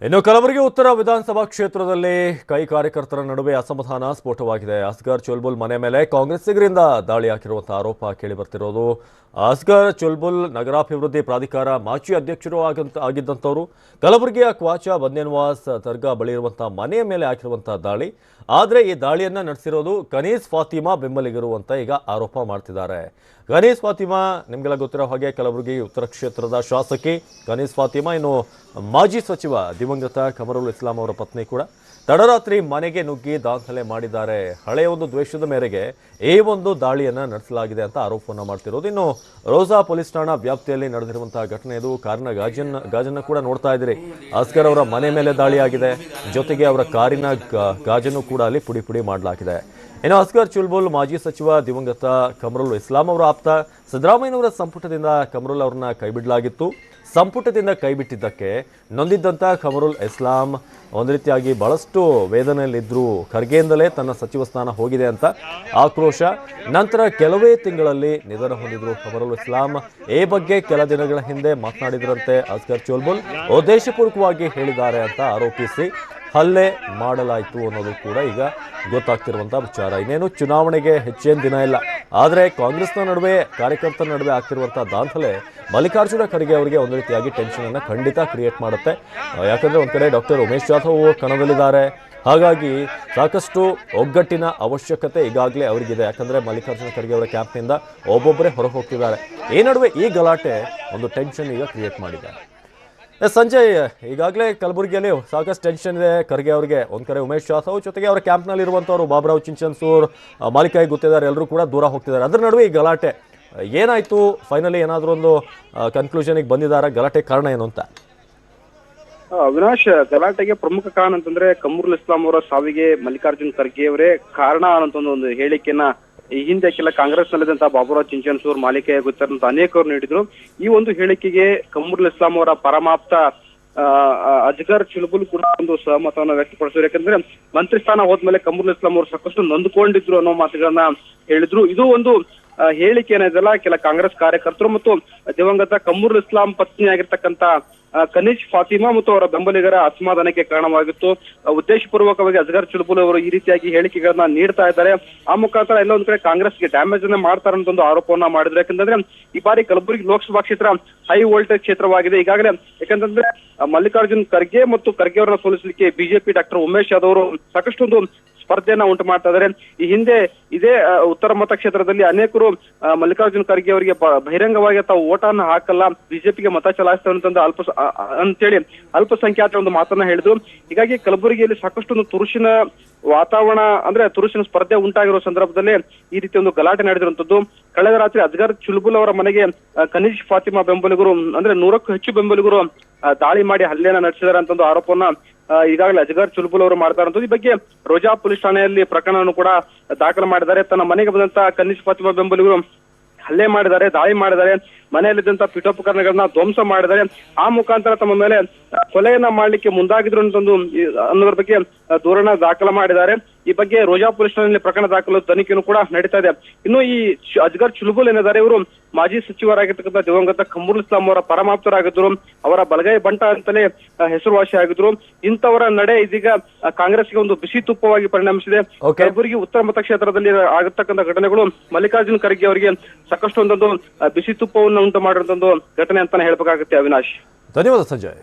ಇನ್ನು ಕಲಬುರಗಿ ಉತ್ತರ ವಿಧಾನಸಭಾ ಕ್ಷೇತ್ರದಲ್ಲಿ ಕೈ ಕಾರ್ಯಕರ್ತರ ನಡುವೆ ಅಸಮಾಧಾನ ಸ್ಫೋಟವಾಗಿದೆ. ಅಸ್ಗರ್ ಚುಲ್ಬುಲ್ ಮನೆ ಮೇಲೆ ಕಾಂಗ್ರೆಸ್ಸಿಗರಿಂದ ದಾಳಿ ಹಾಕಿರುವಂತಹ ಆರೋಪ ಕೇಳಿಬರ್ತಿರೋದು. ಅಸ್ಗರ್ ಚುಲ್ಬುಲ್ ನಗರಾಭಿವೃದ್ಧಿ ಪ್ರಾಧಿಕಾರ ಮಾಜಿ ಅಧ್ಯಕ್ಷರು ಆಗಿದ್ದಂಥವರು. ಕಲಬುರಗಿಯ ಕ್ವಾಚಾ ಬಂದೇನ್ವಾಸ್ ದರ್ಗಾ ಬಳಿ ಇರುವಂತಹ ಮನೆಯ ಮೇಲೆ ಹಾಕಿರುವಂತಹ ದಾಳಿ. ಆದರೆ ಈ ದಾಳಿಯನ್ನ ನಡೆಸಿರೋದು ಕನೀಸ್ ಫಾತಿಮಾ ಬೆಂಬಲಿಗರು ಅಂತ ಈಗ ಆರೋಪ ಮಾಡ್ತಿದ್ದಾರೆ. ಕನೀಸ್ ಫಾತಿಮಾ ನಿಮಗೆಲ್ಲ ಗೊತ್ತಿರೋ ಹಾಗೆ ಕಲಬುರಗಿ ಉತ್ತರ ಕ್ಷೇತ್ರದ ಶಾಸಕಿ ಕನೀಸ್ ಫಾತಿಮಾ, ಇನ್ನು ಮಾಜಿ ಸಚಿವ ದಿವಂಗತ ಕಮರುಲ್ ಇಸ್ಲಾಂ ಅವರ ಪತ್ನಿ ಕೂಡ ತಡರಾತ್ರಿ ಮನೆಗೆ ನುಗ್ಗಿ ದಾಖಲೆ ಮಾಡಿದ್ದಾರೆ. ಹಳೆಯ ಒಂದು ದ್ವೇಷದ ಮೇರೆಗೆ ಈ ಒಂದು ದಾಳಿಯನ್ನು ನಡೆಸಲಾಗಿದೆ ಅಂತ ಆರೋಪವನ್ನು ಮಾಡ್ತಿರೋದು. ಇನ್ನು ರೋಸಾ ಪೊಲೀಸ್ ಠಾಣಾ ವ್ಯಾಪ್ತಿಯಲ್ಲಿ ನಡೆದಿರುವಂತಹ ಘಟನೆ ಇದು. ಕಾರಿನ ಗಾಜನ್ನು ಕೂಡ ನೋಡ್ತಾ ಇದ್ದೀರಿ. ಅಸ್ಗರ್ ಅವರ ಮನೆ ಮೇಲೆ ದಾಳಿಯಾಗಿದೆ, ಜೊತೆಗೆ ಅವರ ಕಾರಿನ ಗಾಜನ್ನು ಕೂಡ ಅಲ್ಲಿ ಪುಡಿ ಪುಡಿ ಮಾಡಲಾಗಿದೆ. ಇನ್ನು ಅಸ್ಗರ್ ಚುಲ್ಬುಲ್ ಮಾಜಿ ಸಚಿವ ದಿವಂಗತ ಕಮರುಲ್ ಇಸ್ಲಾಂ ಅವರ ಆಪ್ತ. ಸಿದ್ದರಾಮಯ್ಯನವರ ಸಂಪುಟದಿಂದ ಕಮರುಲ್ ಅವರನ್ನ ಕೈಬಿಡಲಾಗಿತ್ತು. ಸಂಪುಟದಿಂದ ಕೈಬಿಟ್ಟಿದ್ದಕ್ಕೆ ನೊಂದಿದ್ದಂಥ ಕಮರುಲ್ ಇಸ್ಲಾಂ ಒಂದು ರೀತಿಯಾಗಿ ಬಹಳಷ್ಟು ವೇದನೆಯಲ್ಲಿದ್ದರು. ಖರ್ಗೆಯಿಂದಲೇ ತನ್ನ ಸಚಿವ ಸ್ಥಾನ ಹೋಗಿದೆ ಅಂತ ಆಕ್ರೋಶ. ನಂತರ ಕೆಲವೇ ತಿಂಗಳಲ್ಲಿ ನಿಧನ ಹೊಂದಿದ್ರು ಕಮರುಲ್ ಇಸ್ಲಾಂ. ಈ ಬಗ್ಗೆ ಕೆಲ ದಿನಗಳ ಹಿಂದೆ ಮಾತನಾಡಿದ್ರಂತೆ ಅಸ್ಗರ್ ಚುಲ್ಬುಲ್ ಉದ್ದೇಶಪೂರ್ವಕವಾಗಿ ಹೇಳಿದ್ದಾರೆ ಅಂತ ಆರೋಪಿಸಿ ಹಲ್ಲೆ ಮಾಡಲಾಯಿತು ಅನ್ನೋದು ಕೂಡ ಈಗ ಗೊತ್ತಾಗ್ತಿರುವಂಥ ವಿಚಾರ. ಇನ್ನೇನು ಚುನಾವಣೆಗೆ ಹೆಚ್ಚೇನು ದಿನ ಇಲ್ಲ, ಆದರೆ ಕಾಂಗ್ರೆಸ್ನ ನಡುವೆ ಕಾರ್ಯಕರ್ತರ ನಡುವೆ ಆಗ್ತಿರುವಂಥ ದಾಂಧಲೆ ಮಲ್ಲಿಕಾರ್ಜುನ ಖರ್ಗೆ ಅವರಿಗೆ ಒಂದು ರೀತಿಯಾಗಿ ಟೆನ್ಷನನ್ನು ಖಂಡಿತ ಕ್ರಿಯೇಟ್ ಮಾಡುತ್ತೆ. ಯಾಕಂದರೆ ಒಂದು ಕಡೆ ಡಾಕ್ಟರ್ ಉಮೇಶ್ ಜಾಧವ್ ಕಣದಲ್ಲಿದ್ದಾರೆ. ಹಾಗಾಗಿ ಸಾಕಷ್ಟು ಒಗ್ಗಟ್ಟಿನ ಅವಶ್ಯಕತೆ ಈಗಾಗಲೇ ಅವರಿಗಿದೆ. ಯಾಕಂದರೆ ಮಲ್ಲಿಕಾರ್ಜುನ ಖರ್ಗೆ ಅವರ ಕ್ಯಾಂಪ್ನಿಂದ ಒಬ್ಬೊಬ್ಬರೇ ಹೊರ ಹೋಗ್ತಿದ್ದಾರೆ. ಈ ನಡುವೆ ಈ ಗಲಾಟೆ ಒಂದು ಟೆನ್ಷನ್ ಈಗ ಕ್ರಿಯೇಟ್ ಮಾಡಿದ್ದಾರೆ. ಸಂಜಯ್, ಈಗಾಗಲೇ ಕಲಬುರಗಿಯಲ್ಲಿ ಸಾಕಷ್ಟು ಟೆನ್ಷನ್ ಇದೆ ಖರ್ಗೆ ಅವರಿಗೆ. ಒಂದು ಕಡೆ ಉಮೇಶ್ ಜಾಧವ್, ಜೊತೆಗೆ ಅವರ ಕ್ಯಾಂಪ್ನಲ್ಲಿ ಇರುವಂಥವ್ರು ಬಾಬುರಾವ್ ಚಿಂಚನ್ಸೂರ್, ಮಾಲಿಕಾಯಿ ಗೊತ್ತಿದ್ದಾರೆ, ಎಲ್ಲರೂ ಕೂಡ ದೂರ ಹೋಗ್ತಿದ್ದಾರೆ. ಅದರ ನಡುವೆ ಈ ಗಲಾಟೆ ಏನಾಯಿತು? ಫೈನಲಿ ಏನಾದರೂ ಒಂದು ಕನ್ಕ್ಲೂಷನ್ಗೆ ಬಂದಿದ್ದಾರೆ? ಗಲಾಟೆ ಕಾರಣ ಏನು ಅಂತ? ಅವಿನಾಶ್, ಗಲಾಟೆಗೆ ಪ್ರಮುಖ ಕಾರಣ ಅಂತಂದ್ರೆ ಕಮರುಲ್ ಇಸ್ಲಾಂ ಅವರ ಸಾವಿಗೆ ಮಲ್ಲಿಕಾರ್ಜುನ್ ಖರ್ಗೆ ಅವರೇ ಕಾರಣ ಅನ್ನೋ ಒಂದು ಹೇಳಿಕೆಯನ್ನ ಈ ಹಿಂದೆ ಕೆಲ ಕಾಂಗ್ರೆಸ್ ನಲ್ಲಿದ್ದಂತಹ ಬಾಬುರಾವ್ ಚಿಂಚನ್ಸೂರ್, ಮಾಲಿಕಾಯಿ ಗೊತ್ತಿರಂತ ಅನೇಕರು ನೀಡಿದ್ರು. ಈ ಒಂದು ಹೇಳಿಕೆಗೆ ಕಮರುಲ್ ಇಸ್ಲಾಂ ಅವರ ಪರಮಾಪ್ತ ಅಸ್ಗರ್ ಚುಲ್ಬುಲ್ ಕೂಡ ಒಂದು ಸಹಮತವನ್ನು ವ್ಯಕ್ತಪಡಿಸಿದ್ರು. ಯಾಕಂದ್ರೆ ಮಂತ್ರಿ ಸ್ಥಾನ ಹೋದ್ಮೇಲೆ ಕಮರುಲ್ ಇಸ್ಲಾಂ ಅವರು ಸಾಕಷ್ಟು ನೊಂದುಕೊಂಡಿದ್ರು ಅನ್ನೋ ಮಾತುಗಳನ್ನ ಹೇಳಿದ್ರು. ಇದು ಒಂದು ಹೇಳಿಕೆ ಏನಿದೆಲ್ಲ ಕೆಲ ಕಾಂಗ್ರೆಸ್ ಕಾರ್ಯಕರ್ತರು ಮತ್ತು ದಿವಂಗತ ಕಮರುಲ್ ಇಸ್ಲಾಂ ಪತ್ನಿ ಆಗಿರ್ತಕ್ಕಂಥ ಕನೀಸ್ ಫಾತಿಮಾ ಮತ್ತು ಅವರ ಬೆಂಬಲಿಗರ ಅಸಮಾಧಾನಕ್ಕೆ ಕಾರಣವಾಗಿತ್ತು. ಉದ್ದೇಶಪೂರ್ವಕವಾಗಿ ಅಸ್ಗರ್ ಚುಲ್ಬುಲ್ ಅವರು ಈ ರೀತಿಯಾಗಿ ಹೇಳಿಕೆಗಳನ್ನ ನೀಡ್ತಾ ಇದ್ದಾರೆ. ಆ ಮುಖಾಂತರ ಎಲ್ಲ ಒಂದ್ ಕಡೆ ಕಾಂಗ್ರೆಸ್ಗೆ ಡ್ಯಾಮೇಜ್ ಅನ್ನ ಮಾಡ್ತಾರೆ ಅಂತ ಒಂದು ಆರೋಪವನ್ನ ಮಾಡಿದ್ರು. ಯಾಕಂದ್ರೆ ಈ ಬಾರಿ ಕಲಬುರಗಿ ಲೋಕಸಭಾ ಕ್ಷೇತ್ರ ಹೈ ವೋಲ್ಟೇಜ್ ಕ್ಷೇತ್ರವಾಗಿದೆ ಈಗಾಗಲೇ. ಯಾಕಂತಂದ್ರೆ ಮಲ್ಲಿಕಾರ್ಜುನ್ ಖರ್ಗೆ ಮತ್ತು ಖರ್ಗೆ ಅವರನ್ನ ಸೋಲಿಸಲಿಕ್ಕೆ ಬಿಜೆಪಿ ಡಾಕ್ಟರ್ ಉಮೇಶ್ ಯಾದವ್ ಅವರು ಸಾಕಷ್ಟು ಒಂದು ಸ್ಪರ್ಧೆಯನ್ನ ಉಂಟು ಮಾಡ್ತಾ ಇದ್ದಾರೆ. ಈ ಹಿಂದೆ ಇದೇ ಉತ್ತರ ಮತಕ್ಷೇತ್ರದಲ್ಲಿ ಅನೇಕರು ಮಲ್ಲಿಕಾರ್ಜುನ್ ಖರ್ಗೆ ಅವರಿಗೆ ಬಹಿರಂಗವಾಗಿ ತಾವು ಓಟನ್ನ ಹಾಕಲ್ಲ, ಬಿಜೆಪಿಗೆ ಮತ ಚಲಾಯಿಸ್ತೇವೆ ಅಂತೇಳಿ ಅಲ್ಪಸಂಖ್ಯಾತರ ಒಂದು ಮಾತನ್ನ ಹೇಳಿದ್ರು. ಹೀಗಾಗಿ ಕಲಬುರಗಿಯಲ್ಲಿ ಸಾಕಷ್ಟು ಒಂದು ತುರುಸಿನ ವಾತಾವರಣ, ಅಂದ್ರೆ ತುರುಸಿನ ಸ್ಪರ್ಧೆ ಉಂಟಾಗಿರೋ ಸಂದರ್ಭದಲ್ಲಿ ಈ ರೀತಿ ಒಂದು ಗಲಾಟೆ ನಡೆದಿರುವಂತದ್ದು. ಕಳೆದ ರಾತ್ರಿ ಅಸ್ಗರ್ ಚುಲ್ಬುಲ್ ಅವರ ಮನೆಗೆ ಕನೀಸ್ ಫಾತಿಮಾ ಬೆಂಬಲಿಗರು, ಅಂದ್ರೆ 100ಕ್ಕೂ ಹೆಚ್ಚು ಬೆಂಬಲಿಗರು ದಾಳಿ ಮಾಡಿ ಹಲ್ಲೆಯನ್ನ ನಡೆಸಿದ್ದಾರೆ ಅಂತ ಒಂದು ಆರೋಪವನ್ನ ಈಗಾಗಲೇ ಅಸ್ಗರ್ ಚುಲ್ಬುಲ್ ಅವರು ಮಾಡ್ತಾ ಇರುವಂತದ್ದು. ಈ ಬಗ್ಗೆ ರೋಜಾ ಪೊಲೀಸ್ ಠಾಣೆಯಲ್ಲಿ ಪ್ರಕರಣವನ್ನು ಕೂಡ ದಾಖಲು ಮಾಡಿದ್ದಾರೆ. ತನ್ನ ಮನೆಗೆ ಬಂದಂತ ಕನೀಸ್ ಫಾತಿಮಾ ಬೆಂಬಲಿಗರು ಹಲ್ಲೆ ಮಾಡಿದ್ದಾರೆ, ದಾಳಿ ಮಾಡಿದ್ದಾರೆ, ಮನೆಯಲ್ಲಿದ್ದಂತ ಪೀಠೋಪಕರಣಗಳನ್ನ ಧ್ವಂಸ ಮಾಡಿದ್ದಾರೆ. ಆ ಮುಖಾಂತರ ತಮ್ಮ ಮೇಲೆ ಕೊಲೆಯನ್ನ ಮಾಡ್ಲಿಕ್ಕೆ ಮುಂದಾಗಿದ್ರು ಅಂತಂದು ಅನ್ನೋದ್ರ ಬಗ್ಗೆ ದೂರನ್ನ ದಾಖಲು ಮಾಡಿದ್ದಾರೆ. ಈ ಬಗ್ಗೆ ರೋಜಾ ಪೊಲೀಸ್ ಠಾಣೆಯಲ್ಲಿ ಪ್ರಕರಣ ದಾಖಲು ತನಿಖೆಯನ್ನು ಕೂಡ ನಡೀತಾ ಇದೆ. ಇನ್ನು ಈ ಅಸ್ಗರ್ ಚುಲ್ಬುಲ್ ಏನಿದ್ದಾರೆ, ಇವರು ಮಾಜಿ ಸಚಿವರಾಗಿರ್ತಕ್ಕಂಥ ದಿವಂಗತ ಕಮರುಲ್ ಇಸ್ಲಾಂ ಅವರ ಪರಮಾಪ್ತರಾಗಿದ್ರು, ಅವರ ಬಲಗೈ ಬಂಟ ಅಂತಲೇ ಹೆಸರುವಾಸಿ ಆಗಿದ್ರು. ಇಂಥವರ ನಡೆ ಇದೀಗ ಕಾಂಗ್ರೆಸ್ಗೆ ಒಂದು ಬಿಸಿ ತುಪ್ಪವಾಗಿ ಪರಿಣಮಿಸಿದೆ. ಕಲಬುರಗಿ ಉತ್ತರ ಮತಕ್ಷೇತ್ರದಲ್ಲಿ ಆಗಿರ್ತಕ್ಕಂಥ ಘಟನೆಗಳು ಮಲ್ಲಿಕಾರ್ಜುನ್ ಖರ್ಗೆ ಅವರಿಗೆ ಸಾಕಷ್ಟು ಒಂದೊಂದು ಬಿಸಿ ತುಪ್ಪವನ್ನು ಉಂಟು ಮಾಡಿರುವಂತ ಘಟನೆ ಅಂತಾನೆ ಹೇಳ್ಬೇಕಾಗುತ್ತೆ. ಅವಿನಾಶ್, ಧನ್ಯವಾದ ಸಂಜಯ್.